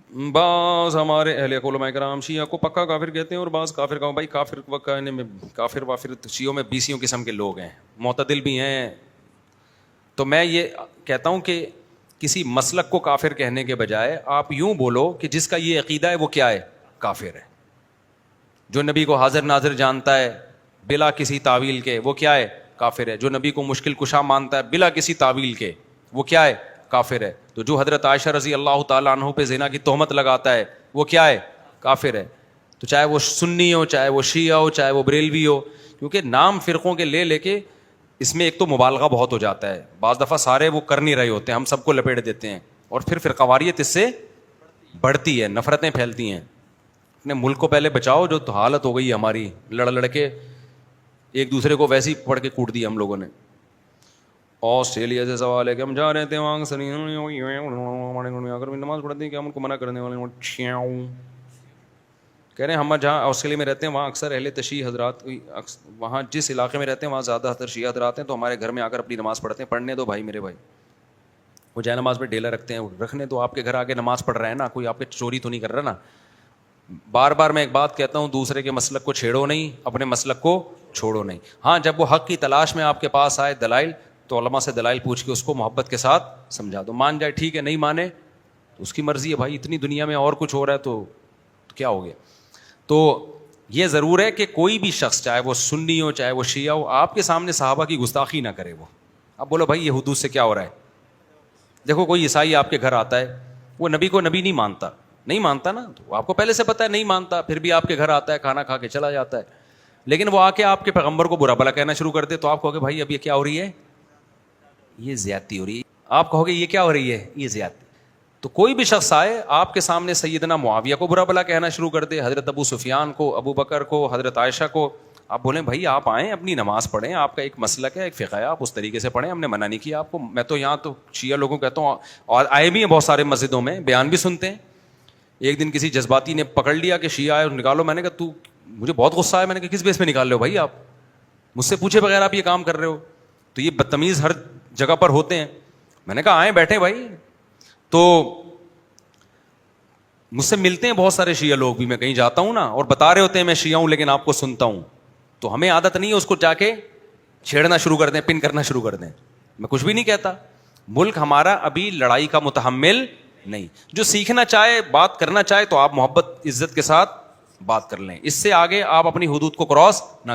بعض ہمارے اہل علماء کرام شیعہ کو پکا کافر کہتے ہیں اور بعض کافر کا بھائی کافر کہنے میں کافر وافر شیعوں میں 20 قسم کے لوگ ہیں, معتدل بھی ہیں. تو میں یہ کہتا ہوں کہ کسی مسلک کو کافر کہنے کے بجائے آپ یوں بولو کہ جس کا یہ عقیدہ ہے وہ کیا ہے, کافر ہے. جو نبی کو حاضر ناظر جانتا ہے بلا کسی تعویل کے وہ کیا ہے, کافر ہے. جو نبی کو مشکل کشا مانتا ہے بلا کسی تعویل کے وہ کیا ہے, کافر ہے. تو جو حضرت عائشہ رضی اللہ تعالیٰ عنہ پہ زنا کی تہمت لگاتا ہے وہ کیا ہے, کافر ہے. تو چاہے وہ سنی ہو, چاہے وہ شیعہ ہو, چاہے وہ بریلوی ہو, کیونکہ نام فرقوں کے لے کے اس میں ایک تو مبالغہ بہت ہو جاتا ہے. بعض دفعہ سارے وہ کر نہیں رہے ہوتے ہیں, ہم سب کو لپیٹ دیتے ہیں اور پھر فرقواریت اس سے بڑھتی ہے, نفرتیں پھیلتی ہیں. اپنے ملک کو پہلے بچاؤ. جو تو حالت ہو گئی ہے ہماری, لڑ کے ایک دوسرے کو ویسے ہی پڑھ کے کوٹ دیا ہم لوگوں نے. آسٹریلیا سے سوال ہے کہ ہم جا رہے تھے وہاں اگر نماز پڑھتے ہیں کہ ہم ان کو منع کرنے والے کہہ رہے ہیں. ہم جہاں آسٹریلیا میں رہتے ہیں وہاں اکثر اہل تشیع حضرات, وہاں جس علاقے میں رہتے ہیں وہاں زیادہ تر شیعہ حضرات ہیں, تو ہمارے گھر میں آ کر اپنی نماز پڑھتے ہیں. پڑھنے دو بھائی, میرے بھائی, وہ جائے نماز پہ ڈیلا رکھتے ہیں, رکھنے دو. آپ کے گھر آ کے نماز پڑھ رہے ہیں نا, کوئی آپ کے چوری تو نہیں کر رہا نا. بار بار میں ایک بات کہتا ہوں, دوسرے کے مسلک کو چھیڑو نہیں, اپنے مسلک کو چھوڑو نہیں. ہاں جب وہ حق کی تلاش میں آپ کے پاس آئے دلائل, تو علماء سے دلائل پوچھ کے اس کو محبت کے ساتھ سمجھا دو. مان جائے ٹھیک ہے, نہیں مانے تو اس کی مرضی ہے بھائی. اتنی دنیا میں اور کچھ ہو رہا ہے تو کیا ہو گیا. تو یہ ضرور ہے کہ کوئی بھی شخص, چاہے وہ سنی ہو چاہے وہ شیعہ ہو, آپ کے سامنے صحابہ کی گستاخی نہ کرے. وہ اب بولو بھائی یہ حدود سے کیا ہو رہا ہے. دیکھو کوئی عیسائی آپ کے گھر آتا ہے, وہ نبی کو نبی نہیں مانتا نا, تو آپ کو پہلے سے پتا ہے نہیں مانتا, پھر بھی آپ کے گھر آتا ہے, کھانا کھا کے چلا جاتا ہے. لیکن وہ آ کے آپ کے پیغمبر کو برا بھلا کہنا شروع کر دے, تو آپ کہو گے بھائی اب یہ کیا ہو رہی ہے, یہ زیادتی ہو رہی ہے. آپ کہو گے یہ کیا ہو رہی ہے, یہ زیادتی. تو کوئی بھی شخص آئے آپ کے سامنے سیدنا معاویہ کو برا بھلا کہنا شروع کر دے, حضرت ابو سفیان کو, ابو بکر کو, حضرت عائشہ کو, آپ بولیں بھائی آپ آئیں اپنی نماز پڑھیں, آپ کا ایک مسلک ہے, ایک فقہ ہے, آپ اس طریقے سے پڑھیں, ہم نے منع نہیں کیا آپ کو. میں تو یہاں تو شیعہ لوگوں کو کہتا ہوں, اور آئے بھی ہیں بہت سارے مسجدوں میں, بیان بھی سنتے ہیں. ایک دن کسی جذباتی نے پکڑ لیا کہ شیعہ آئے اور نکالو. میں نے کہا تو, مجھے بہت غصہ آیا, میں نے کہا کس بیس میں نکال رہے ہو بھائی, آپ مجھ سے پوچھے بغیر آپ یہ کام کر رہے ہو. تو یہ بدتمیز ہر جگہ پر ہوتے ہیں. میں نے کہا آئیں بیٹھے بھائی. تو مجھ سے ملتے ہیں بہت سارے شیعہ لوگ بھی, میں کہیں جاتا ہوں نا اور بتا رہے ہوتے ہیں میں شیعہ ہوں لیکن آپ کو سنتا ہوں, تو ہمیں عادت نہیں ہے اس کو جا کے چھیڑنا شروع کر دیں, پن کرنا شروع کر دیں. میں کچھ بھی نہیں کہتا, ملک ہمارا ابھی لڑائی کا متحمل نہیں. جو سیکھنا چاہے, بات کرنا چاہے, تو آپ محبت عزت کے ساتھ بات کر لیں. اس سے آگے آپ اپنی حدود کو کراس نہ